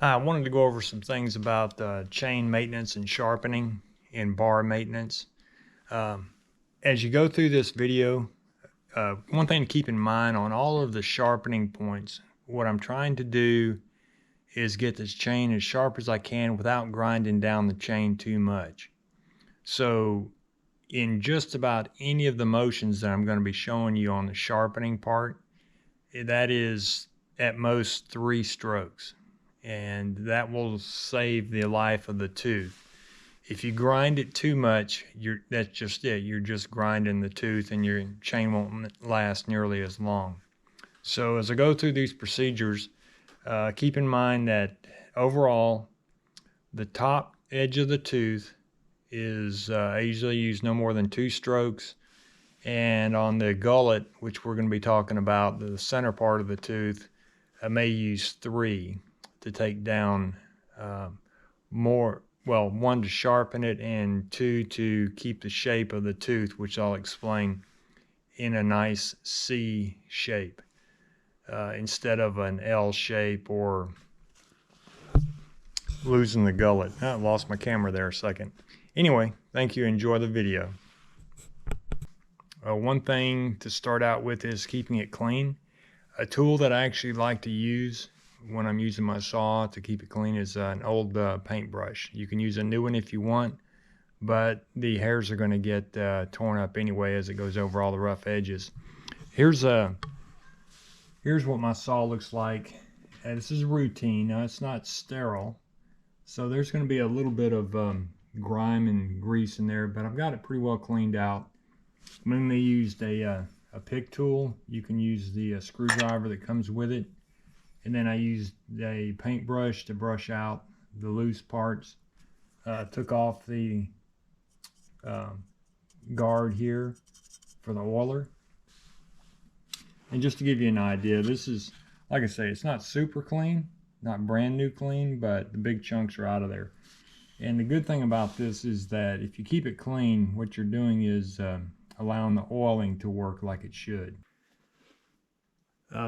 I wanted to go over some things about chain maintenance and sharpening and bar maintenance. Um, as you go through this video, one thing to keep in mind on all of the sharpening points, what I'm trying to do is get this chain as sharp as I can without grinding down the chain too much. So in just about any of the motions that I'm going to be showing you on the sharpening part, that is at most 3 strokes. And that will save the life of the tooth. If you grind it too much, that's just it. You're just grinding the tooth and your chain won't last nearly as long. So as I go through these procedures, keep in mind that overall, the top edge of the tooth is I usually use no more than 2 strokes. And on the gullet, which we're going to be talking about, the center part of the tooth, I may use 3 to take down more, well, 1 to sharpen it and 2 to keep the shape of the tooth, which I'll explain, in a nice C shape instead of an L shape or losing the gullet. I lost my camera there a second. Anyway, thank you. Enjoy the video. One thing to start out with is keeping it clean. A tool that I actually like to use when I'm using my saw to keep it clean is an old paintbrush. You can use a new one if you want, but the hairs are going to get torn up anyway as it goes over all the rough edges. Here's what my saw looks like. And this is routine. Now it's not sterile, so there's going to be a little bit of grime and grease in there, but I've got it pretty well cleaned out. I mainly used a pick tool. You can use the screwdriver that comes with it. And then I used a paintbrush to brush out the loose parts. Took off the guard here for the oiler. And just to give you an idea, this is, like I say, it's not super clean, not brand new clean, but the big chunks are out of there. And the good thing about this is that if you keep it clean, what you're doing is allowing the oiling to work like it should.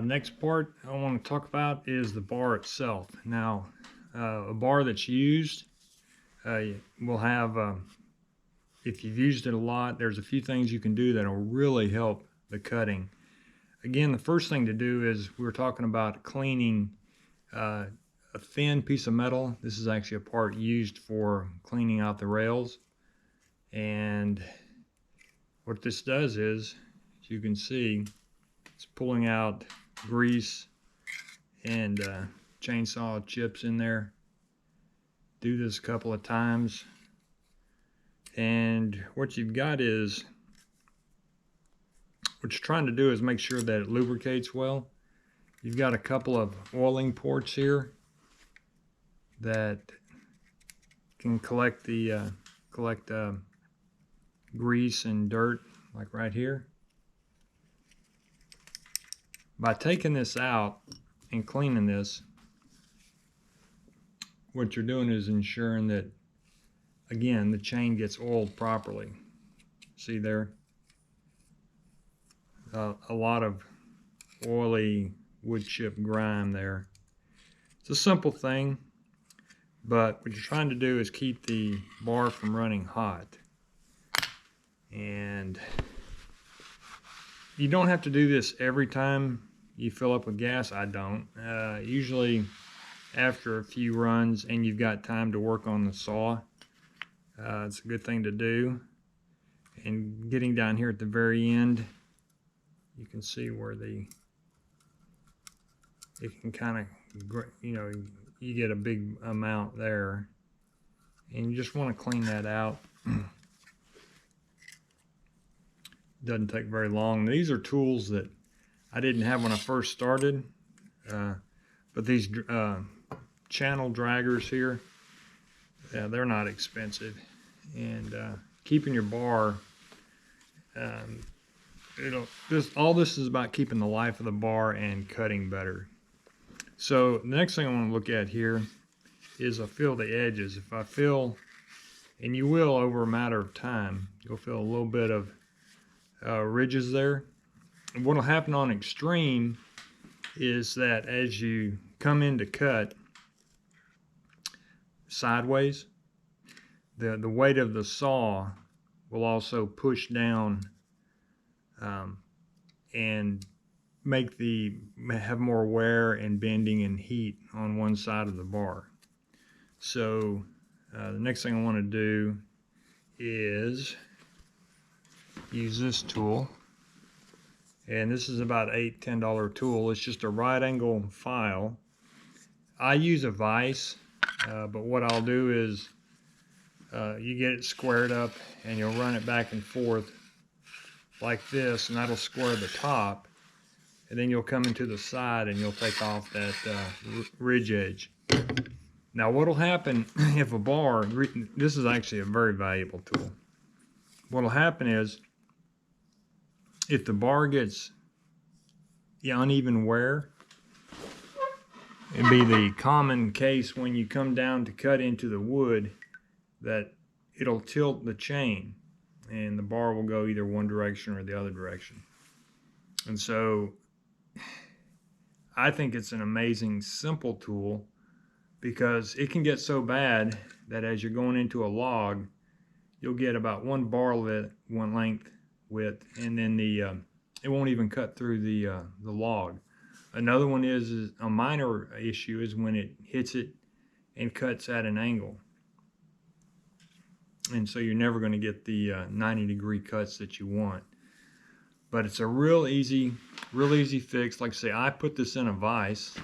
Next part I want to talk about is the bar itself. Now, a bar that's used will have, if you've used it a lot, there's a few things you can do that will really help the cutting. Again, the first thing to do is we're talking about cleaning a thin piece of metal. This is actually a part used for cleaning out the rails. And what this does is, as you can see, it's pulling out grease and chainsaw chips in there. Do this a couple of times, and what you've got is, what you're trying to do is make sure that it lubricates well. You've got a couple of oiling ports here that can collect the grease and dirt, like right here. By taking this out and cleaning this, what you're doing is ensuring that, again, the chain gets oiled properly. See there? A lot of oily wood chip grime there. It's a simple thing, but what you're trying to do is keep the bar from running hot. And you don't have to do this every time you fill up with gas. I don't. Usually after a few runs and you've got time to work on the saw, it's a good thing to do. And getting down here at the very end, you can see where it can kind of, you get a big amount there. And you just want to clean that out. Doesn't take very long. These are tools that I didn't have when I first started, but these channel draggers here, they're not expensive. And keeping your bar, all this is about keeping the life of the bar and cutting better. So the next thing I want to look at here is I feel the edges. If I feel, and you will over a matter of time, you'll feel a little bit of ridges there. And what will happen on extreme is that as you come in to cut, sideways, the weight of the saw will also push down and have more wear and bending and heat on one side of the bar. So the next thing I want to do is use this tool, and this is about $8–10 tool. It's just a right angle file. I use a vise, but what I'll do is you get it squared up and you'll run it back and forth like this, and that'll square the top, and then you'll come into the side and you'll take off that ridge edge. Now what'll happen if a bar, this is actually a very valuable tool. What'll happen is if the bar gets uneven wear, it'd be the common case when you come down to cut into the wood that it'll tilt the chain and the bar will go either one direction or the other direction. And so I think it's an amazing, simple tool, because it can get so bad that as you're going into a log, you'll get about one bar length width, and then it won't even cut through the log. Another one is a minor issue is when it hits it and cuts at an angle. And so you're never going to get the 90-degree cuts that you want. But it's a real easy fix. Like I say, I put this in a vise.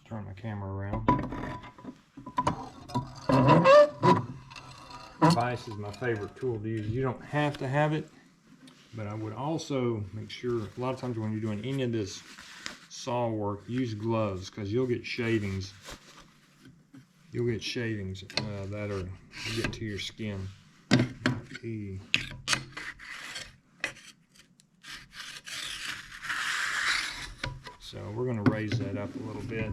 Turn my camera around. Vise is my favorite tool to use. You don't have to have it, but I would also make sure, a lot of times when you're doing any of this saw work, use gloves, because you'll get shavings. You'll get shavings that get to your skin. So we're going to raise that up a little bit.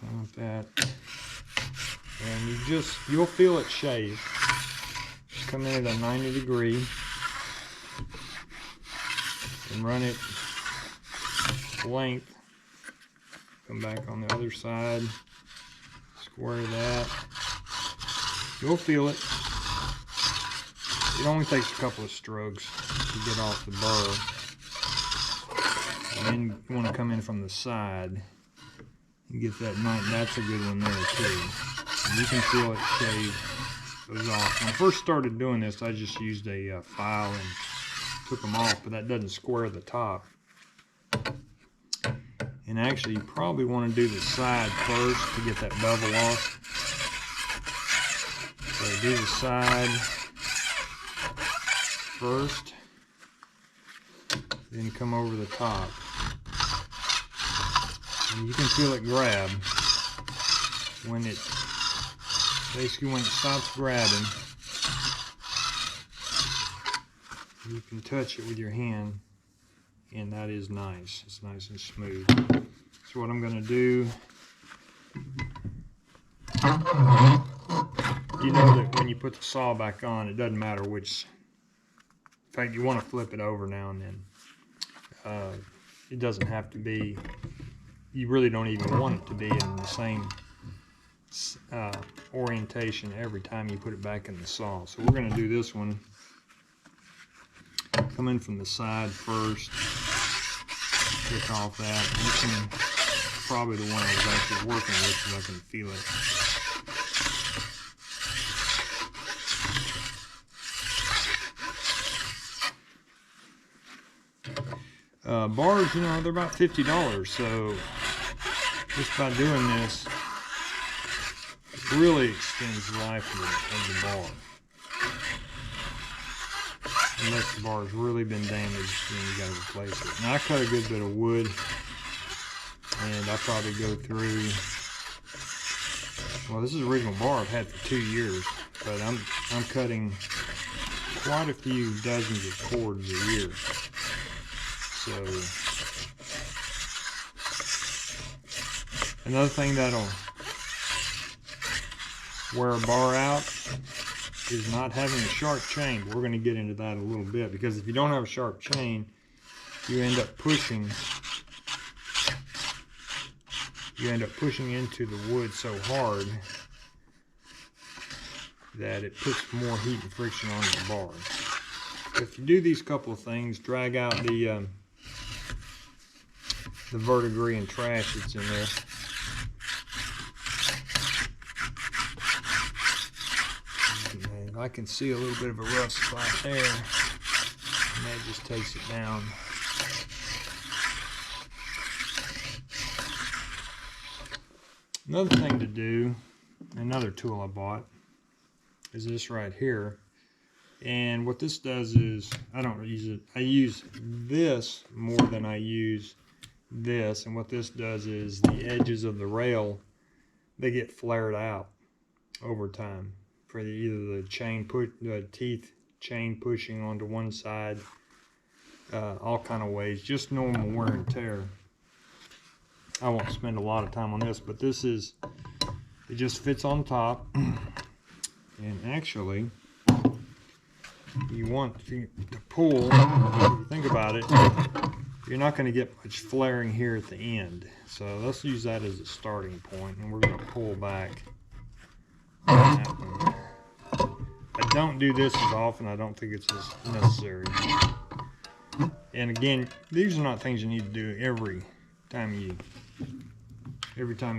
Like that. And you'll feel it shave. Just come in at a 90-degree and run it length. Come back on the other side, square that. You'll feel it. It only takes a couple of strokes to get off the burr. And then you want to come in from the side and get that knife. That's a good one there too. And you can feel it shave those off. When I first started doing this, I just used a file and took them off, but that doesn't square the top. And actually, you probably want to do the side first to get that bevel off. So do the side first, then come over the top. And you can feel it grab when it stops grabbing. You can touch it with your hand, and that is nice. It's nice and smooth. So what I'm going to do, you know that when you put the saw back on, it doesn't matter which. In fact, you want to flip it over now and then. It doesn't have to be. You really don't even want it to be in the same orientation every time you put it back in the saw. So we're going to do this one. Come in from the side first. Pick off that. This one, probably the one I was actually working with, because I can feel it. Bars, they're about $50, so just by doing this, it really extends the life of the bar. Unless the bar's really been damaged, then you got to replace it. Now I cut a good bit of wood, and I probably go through. Well, this is the original bar I've had for 2 years, but I'm cutting quite a few dozens of cords a year. So another thing that'll wear a bar out is not having a sharp chain. We're going to get into that a little bit, because if you don't have a sharp chain, you end up pushing into the wood so hard that it puts more heat and friction on the bar. If you do these couple of things, drag out the verdigris and trash that's in there. And I can see a little bit of a rough spot there, and that just takes it down. Another thing to do, another tool I bought, is this right here. And what this does is, I don't use it, I use this more than I use this. And what this does is the edges of the rail, they get flared out over time for either the teeth chain pushing onto one side, all kind of ways, just normal wear and tear. I won't spend a lot of time on this, but this is, it just fits on top. And actually, you want to pull, if you think about it, you're not going to get much flaring here at the end. So let's use that as a starting point, and we're going to pull back on that one. I don't do this as often. I don't think it's as necessary. And again, these are not things you need to do every time you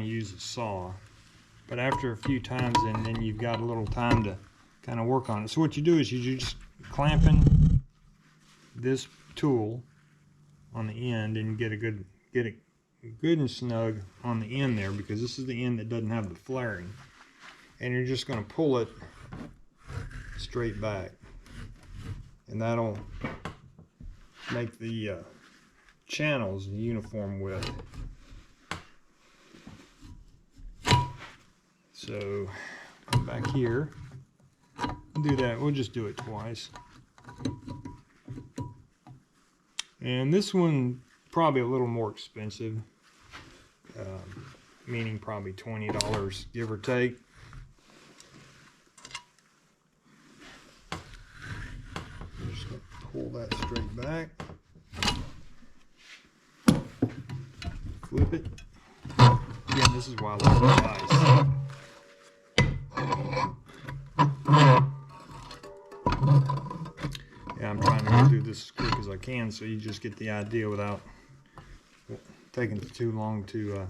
use a saw. But after a few times, and then you've got a little time to kind of work on it. So what you do is you just clamping this tool on the end, and get it good and snug on the end there, because this is the end that doesn't have the flaring. And you're just going to pull it straight back, and that'll make the channels uniform width. So come back here, do that. We'll just do it twice. And this one probably a little more expensive, meaning probably $20 give or take. I'm just going to pull that straight back, flip it. Again, this is why I love the dice. Yeah, I'm trying to do this as quick as I can, so you just get the idea without taking too long to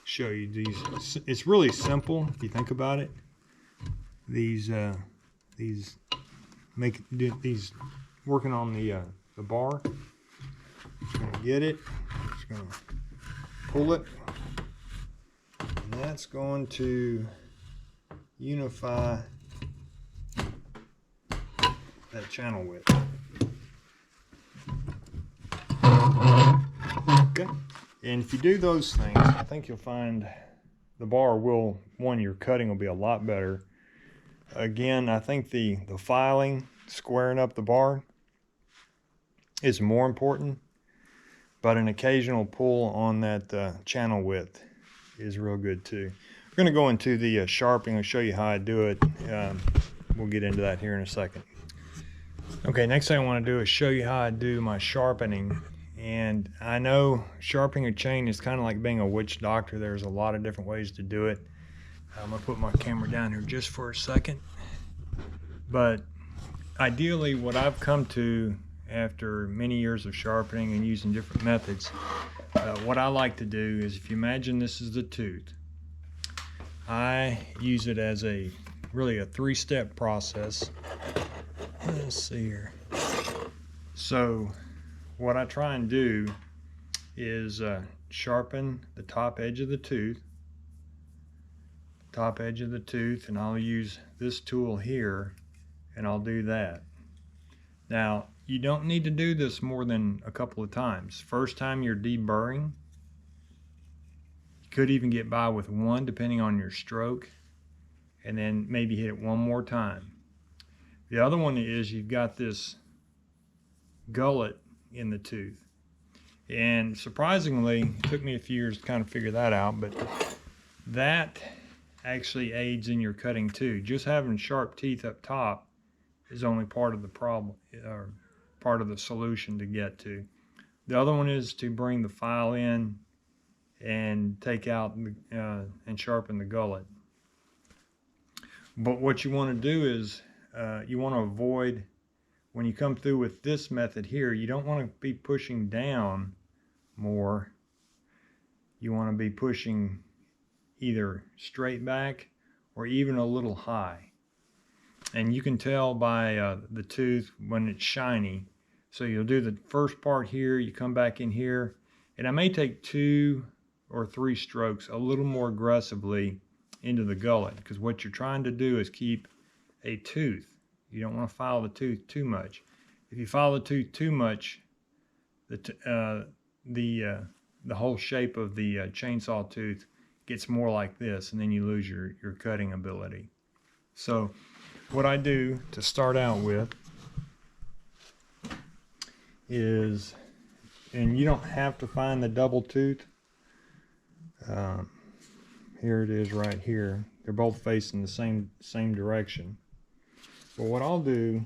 show you these. It's really simple if you think about it. These working on the bar. Just gonna get it. Just gonna pull it, and that's going to unify that channel width. Okay, and if you do those things, I think you'll find the bar will, your cutting will be a lot better. Again, I think the filing, squaring up the bar, is more important, but an occasional pull on that channel width is real good too. We're going to go into the sharpening and show you how I do it. We'll get into that here in a second. Okay, next thing I want to do is show you how I do my sharpening. And I know sharpening a chain is kind of like being a witch doctor. There's a lot of different ways to do it. I'm going to put my camera down here just for a second. But ideally, what I've come to after many years of sharpening and using different methods, what I like to do is, if you imagine this is the tooth, I use it as really a three-step process. Let's see here. So what I try and do is sharpen the top edge of the tooth, and I'll use this tool here, and I'll do that. Now, you don't need to do this more than a couple of times. First time you're deburring, you could even get by with one depending on your stroke, and then maybe hit it one more time. The other one is you've got this gullet in the tooth. And surprisingly, it took me a few years to kind of figure that out, but that actually aids in your cutting too. Just having sharp teeth up top is only part of the problem, or part of the solution to get to. The other one is to bring the file in and take out and sharpen the gullet. But what you want to do is you want to avoid, when you come through with this method here, you don't want to be pushing down more. You want to be pushing either straight back or even a little high. And you can tell by the tooth when it's shiny. So you'll do the first part here, you come back in here, and I may take 2 or 3 strokes a little more aggressively into the gullet, because what you're trying to do is keep a tooth. You don't want to file the tooth too much. If you file the tooth too much, the whole shape of the chainsaw tooth gets more like this, and then you lose your cutting ability. So what I do to start out with is, and you don't have to find the double tooth. Here it is right here. They're both facing the same direction. But what I'll do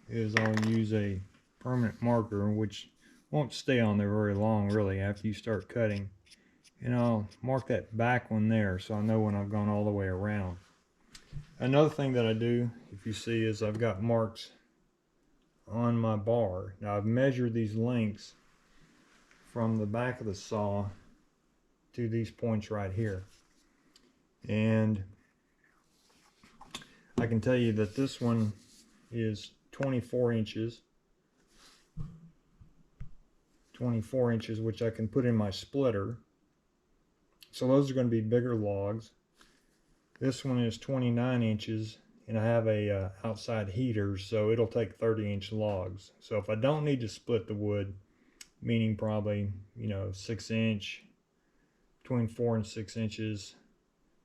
is I'll use a permanent marker, which won't stay on there very long really after you start cutting. And I'll mark that back one there so I know when I've gone all the way around. Another thing that I do, if you see, is I've got marks on my bar. Now I've measured these lengths from the back of the saw to these points right here. And I can tell you that this one is 24 inches. 24 inches, which I can put in my splitter. So those are going to be bigger logs. This one is 29 inches, and I have a outside heater, so it'll take 30-inch logs. So if I don't need to split the wood, meaning probably, 6-inch, between 4 and 6 inches,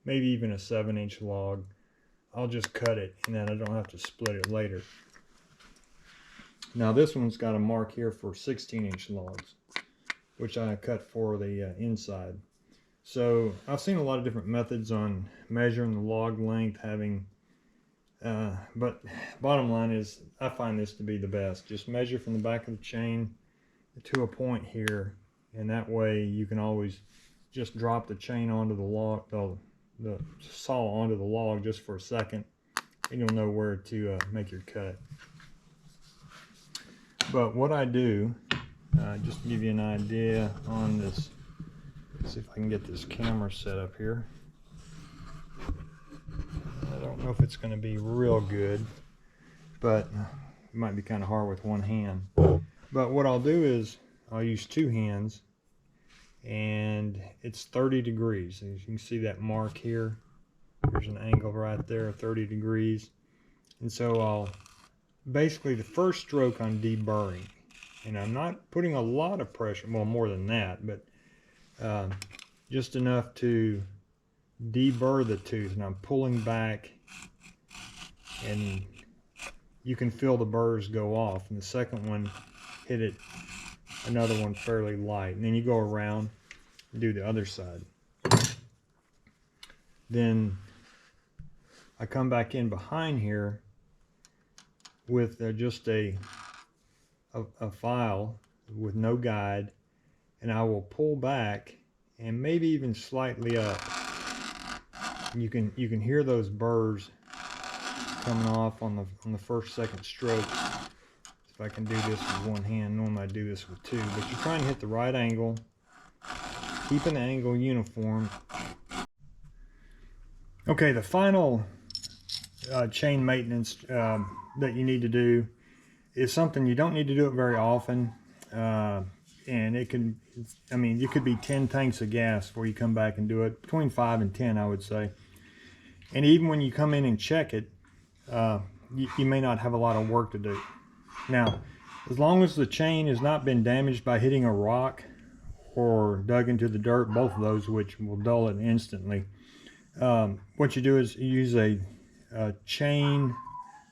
maybe even a 7-inch log, I'll just cut it, and then I don't have to split it later. Now this one's got a mark here for 16-inch logs, which I cut for the inside. So I've seen a lot of different methods on measuring the log length, but bottom line is I find this to be the best. Just measure from the back of the chain to a point here, and that way you can always just drop the chain onto the log, the saw onto the log just for a second, and you'll know where to make your cut. But what I do, just to give you an idea on this, see if I can get this camera set up here. I don't know if it's going to be real good, but it might be kind of hard with one hand. But what I'll do is I'll use 2 hands, and it's 30 degrees. As you can see that mark here, there's an angle right there, 30 degrees. And so I'll basically, the first stroke I'm deburring, and I'm not putting a lot of pressure, well, more than that, but just enough to deburr the tooth, and I'm pulling back, and you can feel the burrs go off. And the second one hit it, another one fairly light, and then you go around and do the other side. Then I come back in behind here with just a file with no guide, and I will pull back and maybe even slightly up. You can hear those burrs coming off on the first, second stroke. If I can do this with one hand, normally I do this with 2, but you're trying to hit the right angle, keeping the angle uniform. Okay, the final chain maintenance that you need to do is something you don't need to do it very often, and it can, it could be 10 tanks of gas before you come back and do it, between 5 and 10 I would say. And even when you come in and check it, you may not have a lot of work to do. Now, as long as the chain has not been damaged by hitting a rock or dug into the dirt, both of those, which will dull it instantly, what you do is you use a chain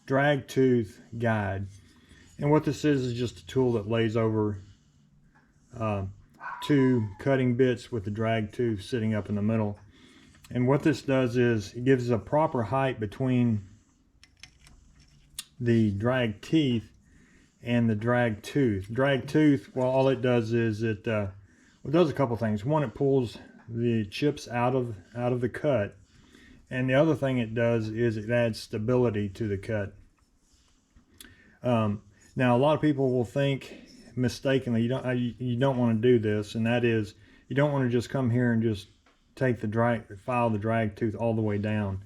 drag tooth guide. And what this is just a tool that lays over 2 cutting bits with the drag tooth sitting up in the middle. And what this does is it gives a proper height between the drag teeth and the drag tooth. Drag tooth, well, all it does is it does a couple things. One, it pulls the chips out of the cut, and the other thing it does is it adds stability to the cut. Now, a lot of people will think mistakenly you don't want to do this, and that is you don't want to just come here and just take the file the drag tooth all the way down.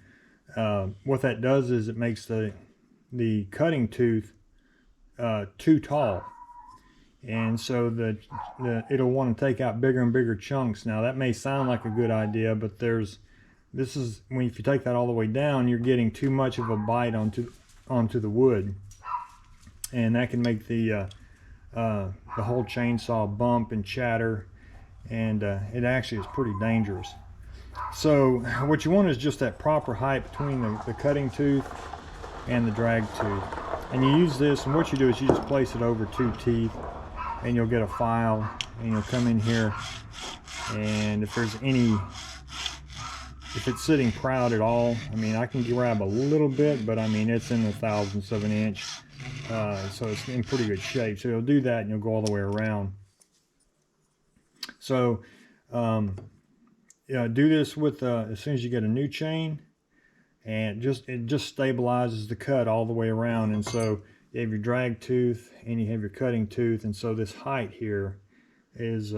What that does is it makes the cutting tooth too tall, and so it'll want to take out bigger and bigger chunks. Now that may sound like a good idea, but if you take that all the way down, you're getting too much of a bite onto the wood, and that can make the whole chainsaw bump and chatter, and it actually is pretty dangerous. So what you want is just that proper height between the cutting tooth and the drag tooth. And you use this, and what you do is you just place it over two teeth, and you'll get a file, and you'll come in here, and if it's sitting proud at all, I mean, I can grab a little bit, but I mean, it's in the thousandths of an inch, so it's in pretty good shape. So you'll do that, and you'll go all the way around. So do this with as soon as you get a new chain, and it just stabilizes the cut all the way around. And so you have your drag tooth and you have your cutting tooth, and so this height here is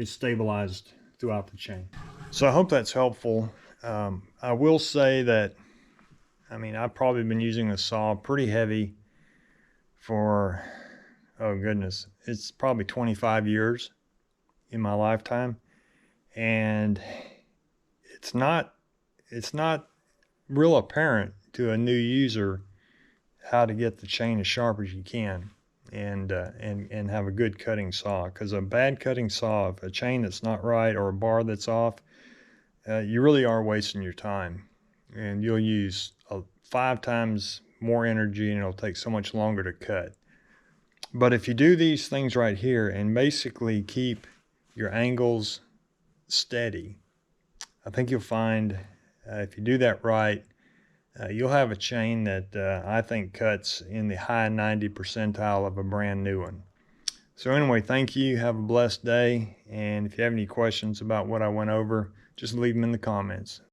stabilized throughout the chain. So I hope that's helpful. I will say that, I mean, I've probably been using the saw pretty heavy for, oh goodness, it's probably 25 years in my lifetime, and it's not real apparent to a new user how to get the chain as sharp as you can and have a good cutting saw. Because a bad cutting saw, if a chain that's not right or a bar that's off, you really are wasting your time, and you'll use 5 times more energy, and it'll take so much longer to cut. But if you do these things right here and basically keep your angles steady, I think you'll find if you do that right, you'll have a chain that I think cuts in the high 90 percentile of a brand new one. So anyway, thank you. Have a blessed day. And if you have any questions about what I went over, just leave them in the comments.